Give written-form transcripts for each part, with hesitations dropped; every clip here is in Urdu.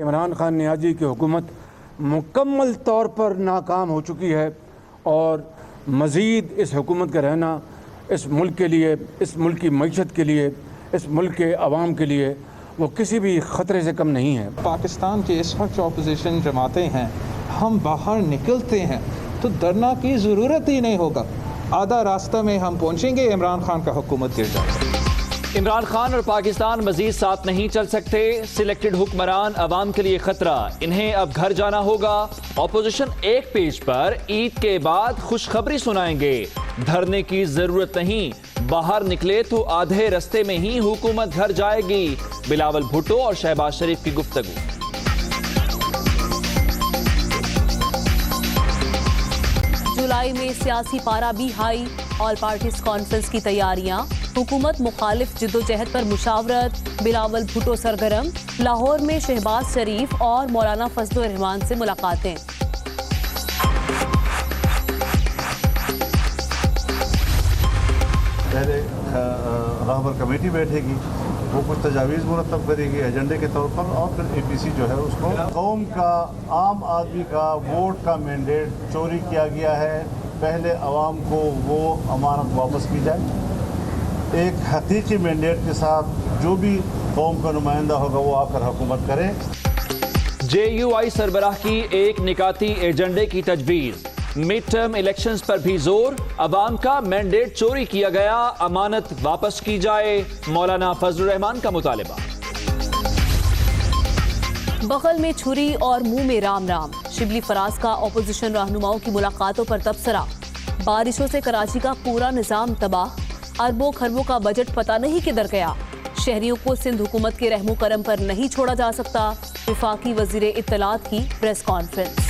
عمران خان نیازی کی حکومت مکمل طور پر ناکام ہو چکی ہے اور مزید اس حکومت کا رہنا اس ملک کے لیے، اس ملک کی معیشت کے لیے، اس ملک کے عوام کے لیے وہ کسی بھی خطرے سے کم نہیں ہے۔ پاکستان کے اس وقت جو اپوزیشن جماعتیں ہیں، ہم باہر نکلتے ہیں تو ڈرنا کی ضرورت ہی نہیں ہوگا، آدھا راستہ میں ہم پہنچیں گے، عمران خان کا حکومت گر جائے گا۔ عمران خان اور پاکستان مزید ساتھ نہیں چل سکتے، سلیکٹڈ حکمران عوام کے لیے خطرہ، انہیں اب گھر جانا ہوگا۔ اپوزیشن ایک پیج پر عید کے بعد خوشخبری سنائیں گے، دھرنے کی ضرورت نہیں، باہر نکلے تو آدھے رستے میں ہی حکومت گھر جائے گی، بلاول بھٹو اور شہباز شریف کی گفتگو۔ جولائی میں سیاسی پارا بھی ہائی، آل پارٹیز کانفرنس کی تیاریاں، حکومت مخالف جدوجہد پر مشاورت، بلاول بھٹو سرگرم، لاہور میں شہباز شریف اور مولانا فضل الرحمان سے ملاقاتیں۔ پہلے رہبر کمیٹی بیٹھے گی، وہ کچھ تجاویز مرتب کرے گی ایجنڈے کے طور پر، اور پھر اے پی سی جو ہے اس کو قوم کا، عام آدمی کا ووٹ کا مینڈیٹ چوری کیا گیا ہے، پہلے عوام کو وہ امانت واپس کی جائے، ایک حقیقی مینڈیٹ کے ساتھ جو بھی قوم کا نمائندہ ہوگا وہ آ کر حکومت کرے۔ جے یو آئی سربراہ کی ایک نکاتی ایجنڈے کی تجویز، مڈ ٹرم الیکشنز پر بھی زور، عوام کا مینڈیٹ چوری کیا گیا، امانت واپس کی جائے، مولانا فضل الرحمان کا مطالبہ۔ بغل میں چھری اور منہ میں رام رام، شبلی فراز کا اپوزیشن رہنماؤں کی ملاقاتوں پر تبصرہ، بارشوں سے کراچی کا پورا نظام تباہ، اربوں خربوں کا بجٹ پتہ نہیں کدھر گیا، شہریوں کو سندھ حکومت کے رحم و کرم پر نہیں چھوڑا جا سکتا، وفاقی وزیر اطلاعات کی پریس کانفرنس۔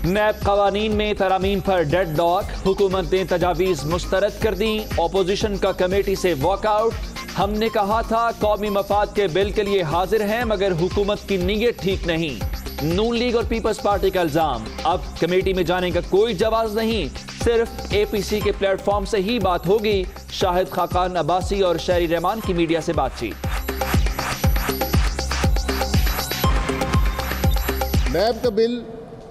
نیب قوانین میں ترامیم پر ڈیڈ لاک، حکومت نے تجاویز مسترد کر دیں، اپوزیشن کا کمیٹی سے واک آؤٹ، ہم نے کہا تھا قومی مفاد کے بل کے لیے حاضر ہیں مگر حکومت کی نیت ٹھیک نہیں، نون لیگ اور پیپلز پارٹی کا الزام، اب کمیٹی میں جانے کا کوئی جواز نہیں، صرف اے پی سی کے پلیٹ فارم سے ہی بات ہوگی، شاہد خاقان عباسی اور شہری رحمان کی میڈیا سے بات چیت۔ نیب کا بل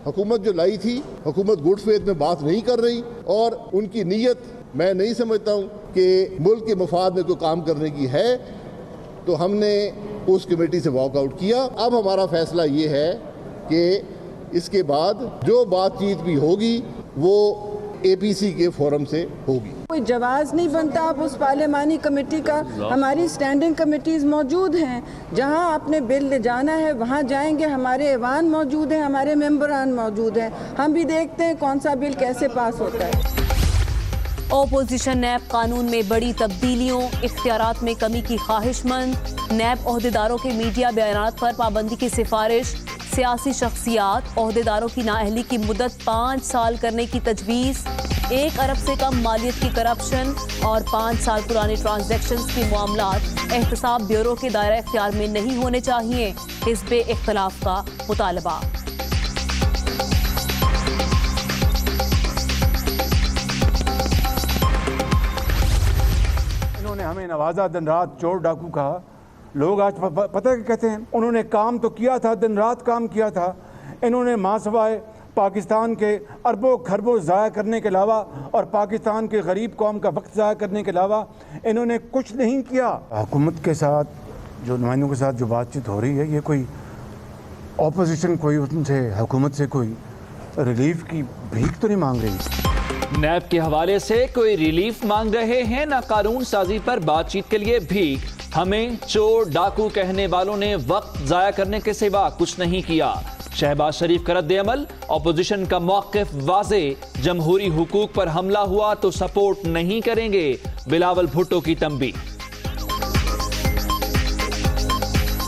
حکومت جو لائی تھی، حکومت گڈ فیتھ میں بات نہیں کر رہی، اور ان کی نیت میں نہیں سمجھتا ہوں کہ ملک کے مفاد میں کوئی کام کرنے کی ہے، تو ہم نے اس کمیٹی سے واک آؤٹ کیا۔ اب ہمارا فیصلہ یہ ہے کہ اس کے بعد جو بات چیت بھی ہوگی وہ اے پی سی کے فورم سے ہوگی۔ کوئی جواز نہیں بنتا اب اس پارلیمانی کمیٹی کا، ہماری سٹینڈنگ کمیٹیز موجود ہیں، جہاں اپنے بل لے جانا ہے وہاں جائیں گے، ہمارے ایوان موجود ہیں، ہمارے ممبران موجود ہیں، ہم بھی دیکھتے ہیں کون سا بل کیسے پاس ہوتا ہے۔ اپوزیشن نیب قانون میں بڑی تبدیلیوں، اختیارات میں کمی کی خواہش مند، نیب عہدیداروں کے میڈیا بیانات پر پابندی کی سفارش، سیاسی شخصیات عہدیداروں کی نااہلی کی مدت 5 سال کرنے کی تجویز، 1 ارب سے کم مالیت کی کرپشن اور 5 سال پرانے ٹرانزیکشنز کے معاملات احتساب بیورو کے دائرہ اختیار میں نہیں ہونے چاہیے، حزب اختلاف کا مطالبہ۔ انہوں نے ہمیں نوازا، دن رات چور ڈاکو کہا، لوگ آج پتہ کیا کہتے ہیں، انہوں نے کام تو کیا تھا، دن رات کام کیا تھا، انہوں نے ماں سوائے پاکستان کے اربوں خربوں ضائع کرنے کے علاوہ اور پاکستان کے غریب قوم کا وقت ضائع کرنے کے علاوہ انہوں نے کچھ نہیں کیا۔ حکومت کے ساتھ جو نمائندوں کے ساتھ جو بات چیت ہو رہی ہے، یہ کوئی اپوزیشن کوئی ان سے حکومت سے کوئی ریلیف کی بھیک تو نہیں مانگ رہی۔ نیب کے حوالے سے کوئی ریلیف مانگ رہے ہیں نہ قانون سازی پر بات چیت کے لیے بھیک، ہمیں چور ڈاکو کہنے والوں نے وقت ضائع کرنے کے سوا کچھ نہیں کیا۔ شہباز شریف کا رد عمل، اپوزیشن کا موقف واضح، جمہوری حقوق پر حملہ ہوا تو سپورٹ نہیں کریں گے، بلاول بھٹو کی تنبیہ۔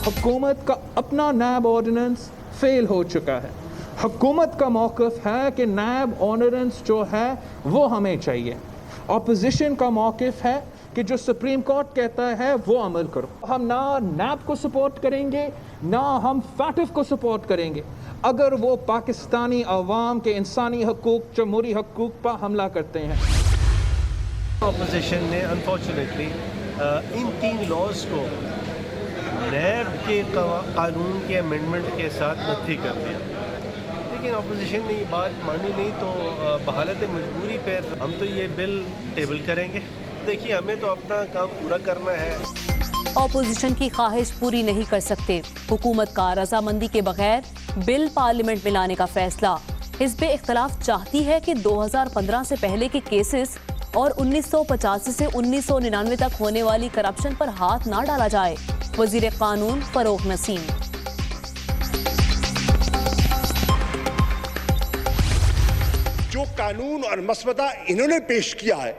حکومت کا اپنا نیب آرڈیننس فیل ہو چکا ہے، حکومت کا موقف ہے کہ نیب آرڈیننس جو ہے وہ ہمیں چاہیے، اپوزیشن کا موقف ہے کہ جو سپریم کورٹ کہتا ہے وہ عمل کرو۔ ہم نہ نیب کو سپورٹ کریں گے نہ ہم فیٹف کو سپورٹ کریں گے اگر وہ پاکستانی عوام کے انسانی حقوق، جمہوری حقوق پر حملہ کرتے ہیں۔ اپوزیشن نے انفارچونیٹلی ان 3 لاز کو نیب کے قانون کے امینڈمنٹ کے ساتھ نفی کر دیا، لیکن اپوزیشن نے یہ بات مانی نہیں، تو بحالت مجبوری پہ ہم تو یہ بل ٹیبل کریں گے۔ دیکھیے ہمیں تو اپنا کام پورا کرنا ہے۔ اپوزیشن کی خواہش پوری نہیں کر سکتے، حکومت کا رضامندی کے بغیر بل پارلیمنٹ میں لانے کا فیصلہ۔ حزب اختلاف چاہتی ہے کہ 2015 سے پہلے کے کیسز اور 1985 سے 1999 تک ہونے والی کرپشن پر ہاتھ نہ ڈالا جائے۔ وزیر قانون فروغ نسیم۔ جو قانون اور مسودہ انہوں نے پیش کیا ہے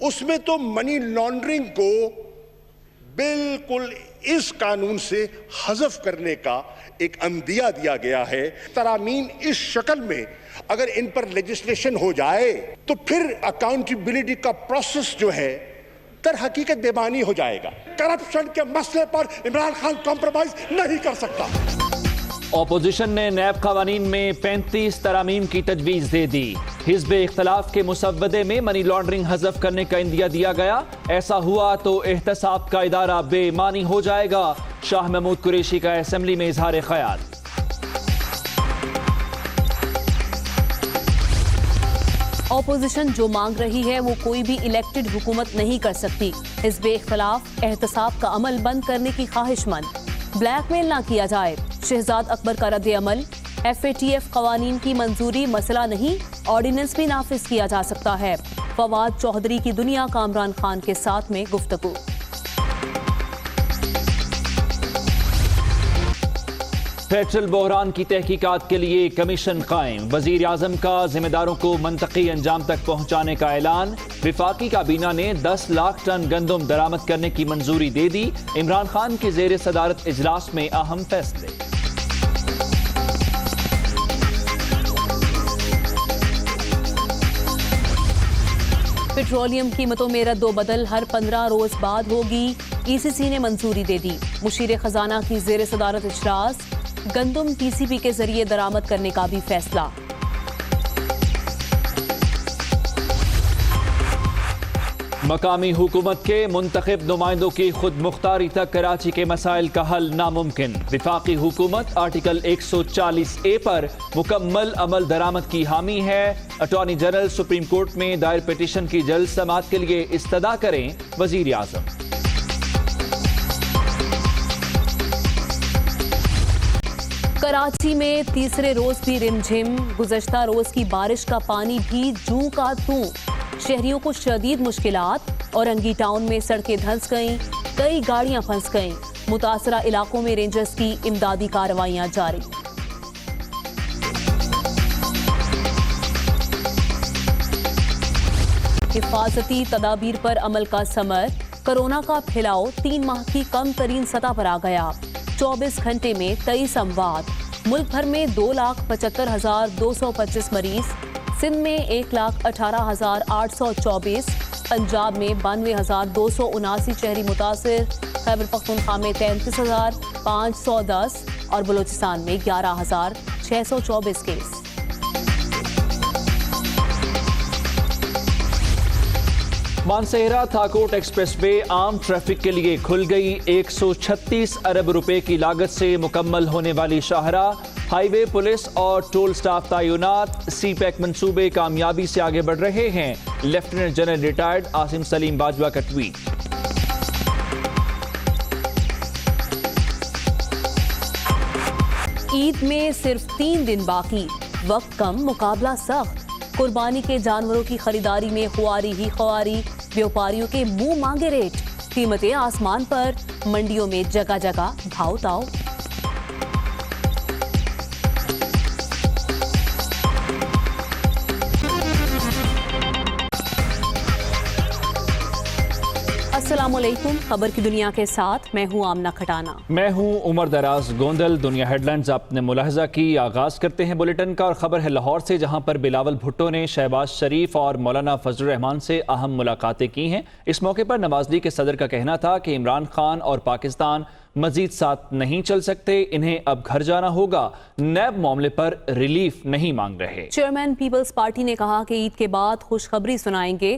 اس میں تو منی لانڈرنگ کو بالکل اس قانون سے حذف کرنے کا ایک عندیہ دیا گیا ہے۔ ترامیم اس شکل میں اگر ان پر لیجسلیشن ہو جائے تو پھر اکاؤنٹیبلٹی کا پروسیس جو ہے در حقیقت بے معنی ہو جائے گا۔ کرپشن کے مسئلے پر عمران خان کمپرومائز نہیں کر سکتا۔ اپوزیشن نے نیب قوانین میں 35 ترامیم کی تجویز دے دی۔ حزب اختلاف کے مسودے میں منی لانڈرنگ حذف کرنے کا عندیہ دیا گیا۔ ایسا ہوا تو احتساب کا ادارہ بے معنی ہو جائے گا۔ شاہ محمود قریشی کا اسمبلی میں اظہار خیال۔ اپوزیشن جو مانگ رہی ہے وہ کوئی بھی الیکٹڈ حکومت نہیں کر سکتی۔ حزب اختلاف احتساب کا عمل بند کرنے کی خواہش مند۔ بلیک میل نہ کیا جائے، شہزاد اکبر کا رد عمل۔ FATF قوانین کی منظوری مسئلہ نہیں، آرڈیننس بھی نافذ کیا جا سکتا ہے۔ فواد چودھری کی دنیا کامران خان کے ساتھ میں گفتگو۔ پیٹرول بحران کی تحقیقات کے لیے کمیشن قائم۔ وزیر اعظم کا ذمہ داروں کو منطقی انجام تک پہنچانے کا اعلان۔ وفاقی کابینہ نے 10 لاکھ ٹن گندم درآمد کرنے کی منظوری دے دی۔ عمران خان کی زیر صدارت اجلاس میں اہم فیصلے۔ پیٹرولیم قیمتوں میں رد و بدل ہر 15 روز بعد ہوگی۔ ECC نے منظوری دے دی۔ مشیر خزانہ کی زیر صدارت اجلاس۔ گندم TCP کے ذریعے درآمد کرنے کا بھی فیصلہ۔ مقامی حکومت کے منتخب نمائندوں کی خود مختاری تک کراچی کے مسائل کا حل ناممکن۔ وفاقی حکومت آرٹیکل 140A پر مکمل عمل درآمد کی حامی ہے۔ اٹارنی جنرل سپریم کورٹ میں دائر پٹیشن کی جلد سماعت کے لیے استدعا کریں وزیر اعظم۔ کراچی میں تیسرے روز بھی رم جھم، گزشتہ روز کی بارش کا پانی بھی جوں کا توں۔ شہریوں کو شدید مشکلات۔ اورنگی ٹاؤن میں سڑکیں دھنس گئیں، کئی گاڑیاں پھنس گئیں۔ متاثرہ علاقوں میں رینجرز کی امدادی کارروائیاں جاری۔ حفاظتی تدابیر پر عمل کا ثمر۔ کورونا کا پھیلاؤ 3 ماہ کی کم ترین سطح پر آ گیا۔ 24 گھنٹے میں 23 اموات۔ ملک بھر میں 2,75,225 مریض۔ سندھ میں 1,18,824۔ پنجاب میں 92,279 شہری متاثر۔ خیبر پختونخوا میں 33,510 اور بلوچستان میں 11,624 case. Mansehra Thakot express way عام ٹریفک کے لیے کھل گئی۔ 136 ارب روپے کی لاگت سے مکمل ہونے والی شاہراہ۔ ہائی وے پولیس اور ٹول سٹاف تعینات۔ سی پیک منصوبے کامیابی سے آگے بڑھ رہے ہیں۔ Lieutenant general retired Asim Saleem Bajwa کا ٹویٹ۔ عید میں صرف 3 دن باقی، وقت کم، مقابلہ سخت۔ قربانی کے جانوروں کی خریداری میں خواری ہی خواری، بیوپاریوں کے منہ مانگے ریٹ، قیمتیں آسمان پر، منڈیوں میں جگہ جگہ بھاؤ تاؤ۔ السلام علیکم، خبر کی دنیا کے ساتھ میں ہوں آمنہ کھٹانا۔ میں ہوں عمر دراز گوندل۔ دنیا ہیڈ لائنز آپ نے ملاحظہ کی۔ آغاز کرتے ہیں بلیٹن کا، اور خبر ہے لاہور سے، جہاں پر بلاول بھٹو نے شہباز شریف اور مولانا فضل الرحمان سے اہم ملاقاتیں کی ہیں۔ اس موقع پر نواز لیگ کے صدر کا کہنا تھا کہ عمران خان اور پاکستان مزید ساتھ نہیں چل سکتے، انہیں اب گھر جانا ہوگا۔ نیب معاملے پر ریلیف نہیں مانگ رہے۔ چیئرمین پیپلز پارٹی نے کہا کہ عید کے بعد خوشخبری سنائیں گے۔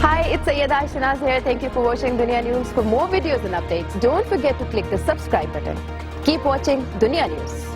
Hi, it's Sayyeda Shanaz here. Thank you for watching Dunia News. For more videos and updates, don't forget to click the subscribe button. Keep watching Dunia News.